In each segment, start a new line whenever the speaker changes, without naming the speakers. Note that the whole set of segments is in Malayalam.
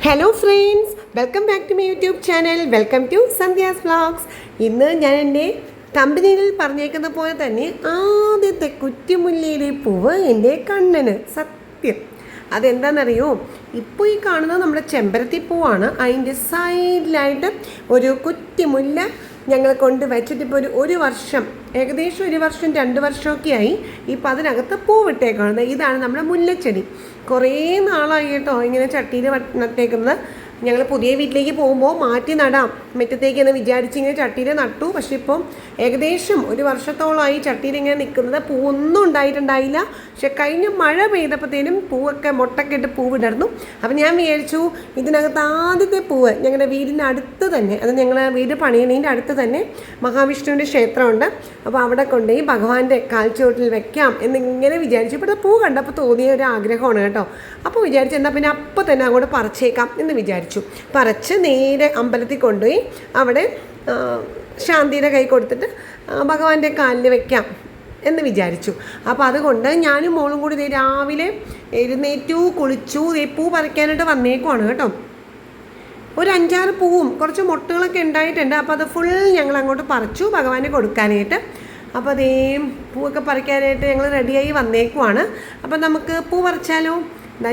Hello friends, welcome back to my YouTube channel. Welcome to Sandhya's vlogs. ഇന്ന് ഞാൻ എൻ്റെ തമ്പനിയിൽ പറഞ്ഞേക്കുന്ന പോലെ തന്നെ ആദ്യത്തെ കുറ്റിമുല്ലയുടെ പൂവ് എൻ്റെ കണ്ണന്. സത്യം അതെന്താണെന്നറിയോ, ഇപ്പോൾ ഈ കാണുന്നത് നമ്മുടെ ചെമ്പരത്തി പൂവാണ്. അതിൻ്റെ സൈഡിലായിട്ട് ഒരു കുറ്റിമുല്ല ഞങ്ങൾ കൊണ്ട് വെച്ചിട്ട് ഇപ്പോൾ ഒരു വർഷം, ഏകദേശം 1 വർഷം 2 വർഷമൊക്കെ ആയി. ഇപ്പോൾ അതിനകത്ത് പൂവിട്ടേക്കാണ്. ഇതാണ് നമ്മുടെ മുല്ലച്ചെടി. കുറേ നാളായി കേട്ടോ ഇങ്ങനെ ചട്ടിയിൽ നട്ടേക്കുന്നത്. ഞങ്ങൾ പുതിയ വീട്ടിലേക്ക് പോകുമ്പോൾ മാറ്റി നടാം മുറ്റത്തേക്ക് എന്ന് വിചാരിച്ച് ഇങ്ങനെ ചട്ടിയിൽ നട്ടു. പക്ഷെ ഇപ്പം ഏകദേശം 1 വർഷത്തോളമായി ചട്ടിയിൽ ഇങ്ങനെ നിൽക്കുന്നത്. പൂവൊന്നും ഉണ്ടായിട്ടുണ്ടായില്ല. പക്ഷെ കഴിഞ്ഞ മഴ പെയ്തപ്പോഴത്തേനും പൂവൊക്കെ മുട്ടൊക്കെ ഇട്ട് പൂവിടർന്നു. അപ്പം ഞാൻ വിചാരിച്ചു ഇതിനകത്ത് ആദ്യത്തെ പൂവ് ഞങ്ങളുടെ വീടിൻ്റെ അടുത്ത് തന്നെ, അത് ഞങ്ങൾ വീട് പണിയണീൻ്റെ അടുത്ത് തന്നെ മഹാവിഷ്ണുവിൻ്റെ ക്ഷേത്രമുണ്ട്. അപ്പോൾ അവിടെ കൊണ്ടുപോയി ഭഗവാന്റെ കാൽച്ചുവട്ടിൽ വെക്കാം എന്നിങ്ങനെ വിചാരിച്ചു. ഇപ്പോഴത്തെ പൂ കണ്ടപ്പോൾ തോന്നിയ ഒരു ആഗ്രഹമാണ് കേട്ടോ. അപ്പോൾ വിചാരിച്ചു എന്നാൽ പിന്നെ അപ്പം തന്നെ അങ്ങോട്ട് പറിച്ചേക്കാം എന്ന് വിചാരിച്ചു. പറിച്ച് നേരെ അമ്പലത്തിൽ കൊണ്ടുപോയി അവിടെ ശാന്തിയുടെ കൈ കൊടുത്തിട്ട് ഭഗവാന്റെ കാലിൽ വെക്കാം എന്ന് വിചാരിച്ചു. അപ്പോൾ അതുകൊണ്ട് ഞാനും മോളും കൂടി രാവിലെ എഴുന്നേറ്റു, കുളിച്ചു, പൂ പറിക്കാനായിട്ട് വന്നേക്കുവാണ് കേട്ടോ. ഒരു 5-6 പൂവും കുറച്ച് മുട്ടുകളൊക്കെ ഉണ്ടായിട്ടുണ്ട്. അപ്പോൾ അത് ഫുൾ ഞങ്ങൾ അങ്ങോട്ട് പറിച്ചു ഭഗവാന് കൊടുക്കാനായിട്ട്. അപ്പോൾ അതേ പൂവൊക്കെ പറിക്കാനായിട്ട് ഞങ്ങൾ റെഡിയായി വന്നേക്കുവാണ്. അപ്പോൾ നമുക്ക് പൂ പറിച്ചാലോ?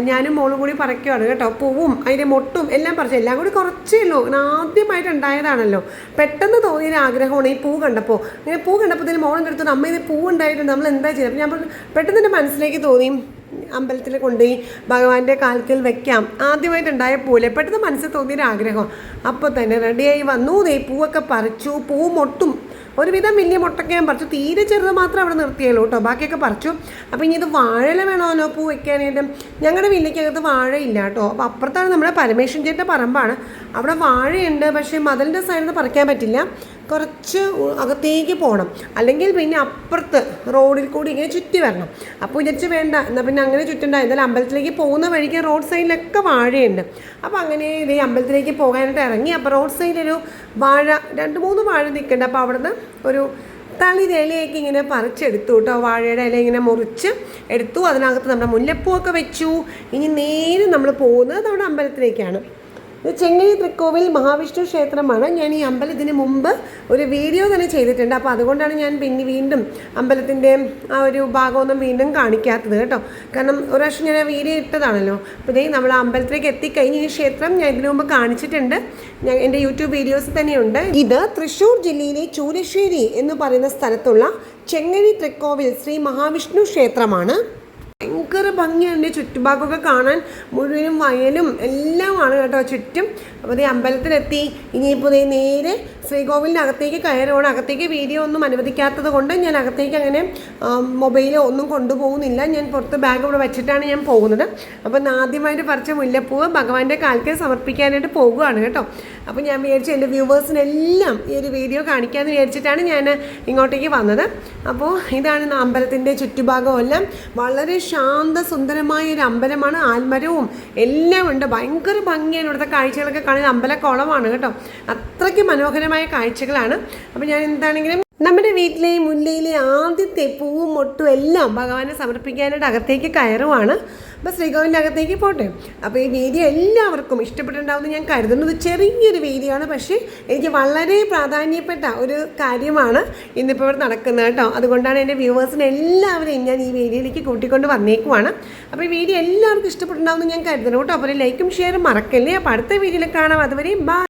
ഞാനും മോളും കൂടി പറിക്കുവാണ് കേട്ടോ. പൂവും അതിൻ്റെ മൊട്ടും എല്ലാം പറിച്ചു. എല്ലാം കൂടി കുറച്ചേ ഉള്ളൂ, ആദ്യമായിട്ട് ഉണ്ടായതാണല്ലോ. പെട്ടെന്ന് തോന്നിയൊരു ആഗ്രഹമാണ് ഈ പൂ കണ്ടപ്പോൾ. ഇങ്ങനെ പൂ കണ്ടപ്പോൾ മോളും എടുത്തു, അമ്മ ഇത് പൂ ഉണ്ടായിട്ട് നമ്മൾ എന്താ ചെയ്യുക? അപ്പോൾ ഞാൻ പെട്ടെന്ന് എൻ്റെ മനസ്സിലേക്ക് തോന്നി അമ്പലത്തിൽ കൊണ്ടുപോയി ഭഗവാന്റെ കാൽക്കൽ വെക്കാം. ആദ്യമായിട്ടുണ്ടായ പൂവില്ലേ, പെട്ടെന്ന് മനസ്സിൽ തോന്നിയൊരു ആഗ്രഹം. അപ്പോൾ തന്നെ റെഡിയായി വന്നു. പൂവൊക്കെ പറിച്ചു. പൂവും മൊട്ടും ഒരുവിധം വലിയ മുട്ടൊക്കെ ഞാൻ പറിച്ചു. തീരെ ചെറുത് മാത്രം അവിടെ നിർത്തിയല്ലോ കേട്ടോ, ബാക്കിയൊക്കെ പറിച്ചു. അപ്പോൾ ഇനി ഇത് വാഴയില വേണമല്ലോ പൂ വെക്കാനായിട്ട്. ഞങ്ങളുടെ വീട്ടിലേക്കകത്ത് വാഴയില്ല കേട്ടോ. അപ്പോൾ അപ്പുറത്താണ് നമ്മുടെ പരമേശ്വരൻ ചേട്ടൻ്റെ പറമ്പാണ്. അവിടെ വാഴയുണ്ട്, പക്ഷേ മതിലിൻ്റെ സൈഡിൽ നിന്ന് പറിക്കാൻ പറ്റില്ല. കുറച്ച് അകത്തേക്ക് പോകണം, അല്ലെങ്കിൽ പിന്നെ അപ്പുറത്ത് റോഡിൽ കൂടി ഇങ്ങനെ ചുറ്റി വരണം. അപ്പോൾ വിചാരിച്ച് വേണ്ട, എന്നാൽ പിന്നെ അങ്ങനെ ചുറ്റണ്ട. എന്നാലും അമ്പലത്തിലേക്ക് പോകുന്ന വഴിക്ക് റോഡ് സൈഡിലൊക്കെ വാഴയുണ്ട്. അപ്പോൾ അങ്ങനെ ഇതേ അമ്പലത്തിലേക്ക് പോകാനായിട്ട് ഇറങ്ങി. അപ്പോൾ റോഡ് സൈഡിലൊരു വാഴ 2-3 വാഴ നിൽക്കുന്നുണ്ട്. അപ്പോൾ അവിടുന്ന് ഒരു തളിരിലയൊക്കെ ഇങ്ങനെ പറിച്ചെടുത്തു കേട്ടോ. വാഴയുടെ ഇല ഇങ്ങനെ മുറിച്ച് എടുത്തു. അതിനകത്ത് നമ്മുടെ മുല്ലപ്പൂവൊക്കെ വെച്ചു. ഇനി നേരെ നമ്മൾ പോകുന്നത് നമ്മുടെ അമ്പലത്തിലേക്കാണ്. ഇത് ചെങ്ങൈ തൃക്കോവിൽ മഹാവിഷ്ണു ക്ഷേത്രമാണ്. ഞാൻ ഈ അമ്പലത്തിന് മുമ്പ് ഒരു വീഡിയോ തന്നെ ചെയ്തിട്ടുണ്ട്. അപ്പോൾ അതുകൊണ്ടാണ് ഞാൻ പിന്നെ വീണ്ടും അമ്പലത്തിൻ്റെ ആ ഒരു ഭാഗമൊന്നും വീണ്ടും കാണിക്കാത്തത് കേട്ടോ. കാരണം ഒരു പ്രാവശ്യം ഞാൻ വീഡിയോ ഇട്ടതാണല്ലോ. അപ്പോൾ ഇതേ നമ്മൾ അമ്പലത്തിലേക്ക് എത്തിക്കഴിഞ്ഞ് ഈ ക്ഷേത്രം ഞാൻ ഇതിനു മുമ്പ് കാണിച്ചിട്ടുണ്ട്. ഞാൻ എൻ്റെ യൂട്യൂബ് വീഡിയോസ് തന്നെയുണ്ട്. ഇത് തൃശ്ശൂർ ജില്ലയിലെ ചൂരശ്ശേരി എന്ന് പറയുന്ന സ്ഥലത്തുള്ള ചെങ്ങഴി തൃക്കോവിൽ ശ്രീ മഹാവിഷ്ണു ക്ഷേത്രമാണ്. ഭയങ്കര ഭംഗിയുണ്ട്. ചുറ്റുഭാഗമൊക്കെ കാണാൻ മുഴുവനും വയലും എല്ലാമാണ് കേട്ടോ ചുറ്റും. അപ്പോൾ ഈ അമ്പലത്തിലെത്തി. ഇനിയിപ്പോൾ നേരെ ശ്രീകോവിലിൻ്റെ അകത്തേക്ക് കയറുകയാണ്. അകത്തേക്ക് വീഡിയോ ഒന്നും അനുവദിക്കാത്തത് കൊണ്ട് ഞാൻ അകത്തേക്ക് അങ്ങനെ മൊബൈലോ ഒന്നും കൊണ്ടുപോകുന്നില്ല. ഞാൻ പുറത്ത് ബാഗ് ഇവിടെ വെച്ചിട്ടാണ് ഞാൻ പോകുന്നത്. അപ്പോൾ ആദ്യമായിട്ട് പറിച്ച മുല്ലപ്പൂവ് ഭഗവാന്റെ കാൽക്കൽ സമർപ്പിക്കാനായിട്ട് പോകുകയാണ് കേട്ടോ. അപ്പോൾ ഞാൻ വിചാരിച്ചു എൻ്റെ വ്യൂവേഴ്സിനെല്ലാം ഈ ഒരു വീഡിയോ കാണിക്കാമെന്ന് വിചാരിച്ചിട്ടാണ് ഞാൻ ഇങ്ങോട്ടേക്ക് വന്നത്. അപ്പോൾ ഇതാണ് അമ്പലത്തിൻ്റെ ചുറ്റുഭാഗമെല്ലാം. വളരെ ശാന്ത സുന്ദരമായ ഒരു അമ്പലമാണ്. ആൽമരവും എല്ലാം ഉണ്ട്. ഭയങ്കര ഭംഗിയാണ് ഇവിടുത്തെ കാഴ്ചകളൊക്കെ കാണാൻ. അമ്പലക്കുളമാണ് കേട്ടോ. അത്രയ്ക്ക് മനോഹരമായ കാഴ്ചകളാണ്. അപ്പോൾ ഞാൻ എന്താണെങ്കിലും നമ്മുടെ വീട്ടിലെ മുല്ലയിലെ ആദ്യത്തെ പൂവും മൊട്ടും എല്ലാം ഭഗവാനെ സമർപ്പിക്കാനായിട്ട് അകത്തേക്ക് കയറുവാണ്. അപ്പോൾ ശ്രീകോവിലിൻ്റെ അകത്തേക്ക് പോട്ടെ. അപ്പോൾ ഈ വീഡിയോ എല്ലാവർക്കും ഇഷ്ടപ്പെട്ടിട്ടുണ്ടാവുമെന്ന് ഞാൻ കരുതുന്നത്. ചെറിയൊരു വീഡിയോ ആണ്, പക്ഷേ എനിക്ക് വളരെ പ്രാധാന്യപ്പെട്ട ഒരു കാര്യമാണ് ഇന്നിപ്പോൾ ഇവിടെ നടക്കുന്നത് കേട്ടോ. അതുകൊണ്ടാണ് എൻ്റെ വ്യൂവേഴ്സിനെ എല്ലാവരെയും ഞാൻ ഈ വീഡിയോയിലേക്ക് കൂട്ടിക്കൊണ്ട് വന്നേക്കുവാണ്. അപ്പോൾ ഈ വീഡിയോ എല്ലാവർക്കും ഇഷ്ടപ്പെട്ടിട്ടുണ്ടാവുമെന്ന് ഞാൻ കരുതുന്നു കേട്ടോ. അപ്പോൾ ലൈക്കും ഷെയറും മറക്കല്ലേ. അപ്പോൾ അടുത്ത വീഡിയോയിൽ കാണാം. അതുവരെ ബൈ.